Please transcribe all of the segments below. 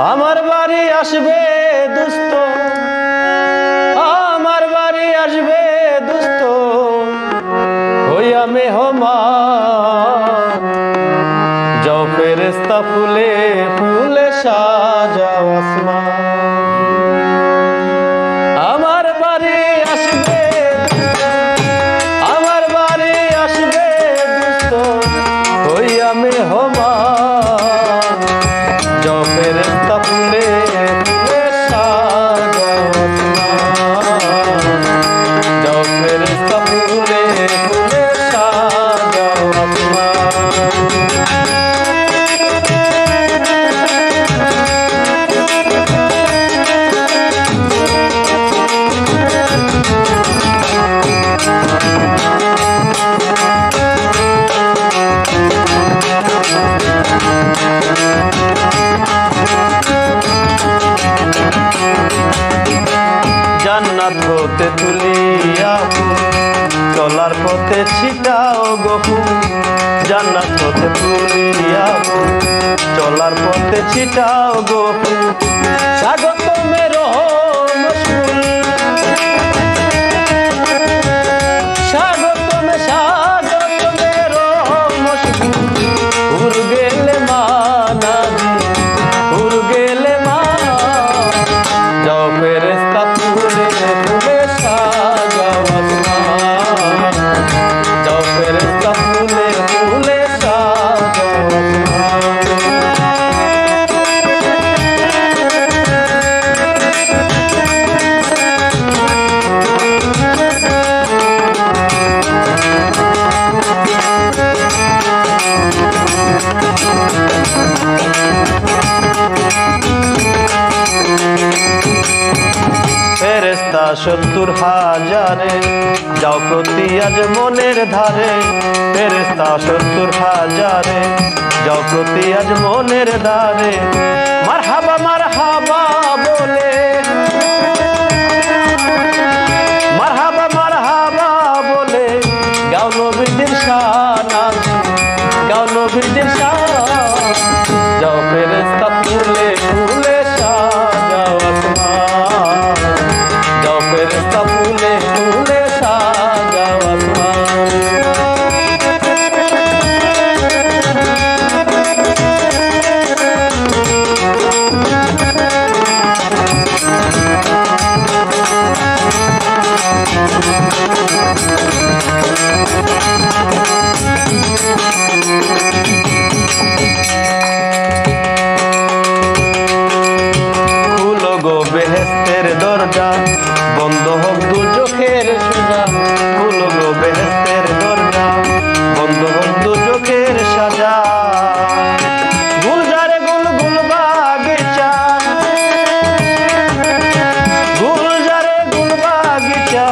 আমার বাড়ি আসবে দুস্থ, আমার বাড়ি আসবে দুস্থ হইয়া মেহমান। যাও ফেরেশতা ফুলে ফুলে সাজাও আসমান। আমার বাড়ি আসবে, আমার বাড়ি আসবে দুস্থ হইয়া মেহমান। যাও ফেরেশতা ফুলে ফুলে সাজাও আসমান। যাও ফেরেশতা ফুলে ফুলে সাজাও আসমান। জান্নাত হতে তুলিয়া চলার পথে ছিটাও গো ফুল। জান্নাত হতে তুলিয়া চলার পথে ছিটাও গো ফুল। স্বাগত মেরো মশগুল, স্বাগত মেরো মশগুল। উর গেলে মানাজি, উর গেলে মা। যাও ফেরেশতা ফুলে ফুলে সাজাও আসমান। যাও ফেরেশতা ফুলে ফুলে সাজাও আসমান। ফেরেশতা ৭০,০০০ যাও প্রতি আজ মনের ধারে। ফেরেশতা ৭০,০০০ যাও প্রতি আজ মনের ধারে। মারহাবা মারহাবা বলে, মারহাবা মারহাবা বলে গাও নবীদের শান, গাও নবীদের শান। যাও ফেরেশতা ফুলে ফুলে সাজাও আসমান। যাও ফেরেশতা ফুলে ফুলে সাজাও আসমান। খুলো গো বেহেশতের দরজা, বন্ধ হোক দুজখের সোজা। খুলো গো বেহেশতের দরজা, বন্ধ হোক দুজখের সাজা। গুলজারে গুল গুল বাগিচা, গুলজারে গুল বাগিচা।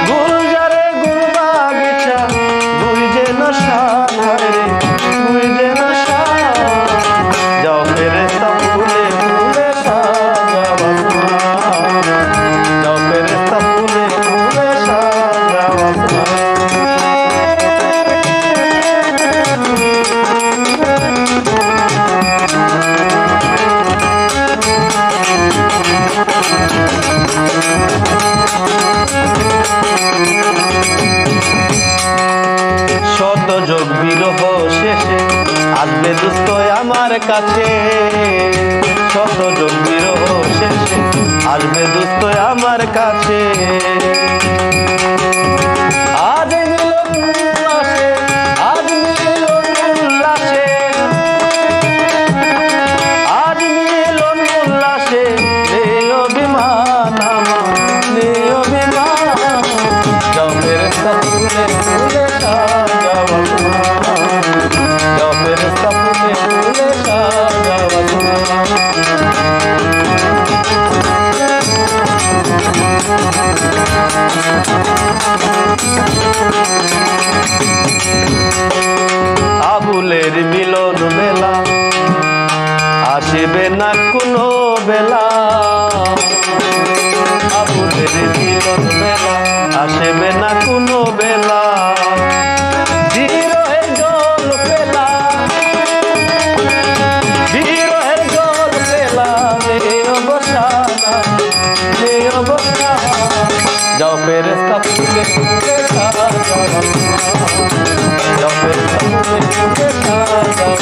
গুলজারে গুল বাগিচা, গুই যে নশা রে, গুই যে নশা। যাও ফেরেশতা ফুলে ফুলে সাজাও আসমান। যাও ফেরেশতা ফুলে ফুলে সাজাও আসমান। শত যোগ বিরহ শেষে আসবে দুস্থ আমার কাছে। শত যোগ বিরহ শেষে আসবে দুস্থ আমার কাছে। আজ মিলন উল্লাসে, আজ মিলন উল্লাসে, আজ মিলন উল্লাসে। নেই অভিমান আমার, নেই অভিমান। যাও ফেরেশতা ফুলে ফুলে সাজাও আসমান। যাও ফেরেশতা ফুলে ফুলে সাজাও আসমান। আবুলের মিলন মেলা আসিবে না কোনো বেলা। আবুলের মিলন মেলা আসিবে না কোনো বেলা। जाओ फेरिस्ता फूके देखा जाओ जाओ फेरिस्ता फूके देखा जाओ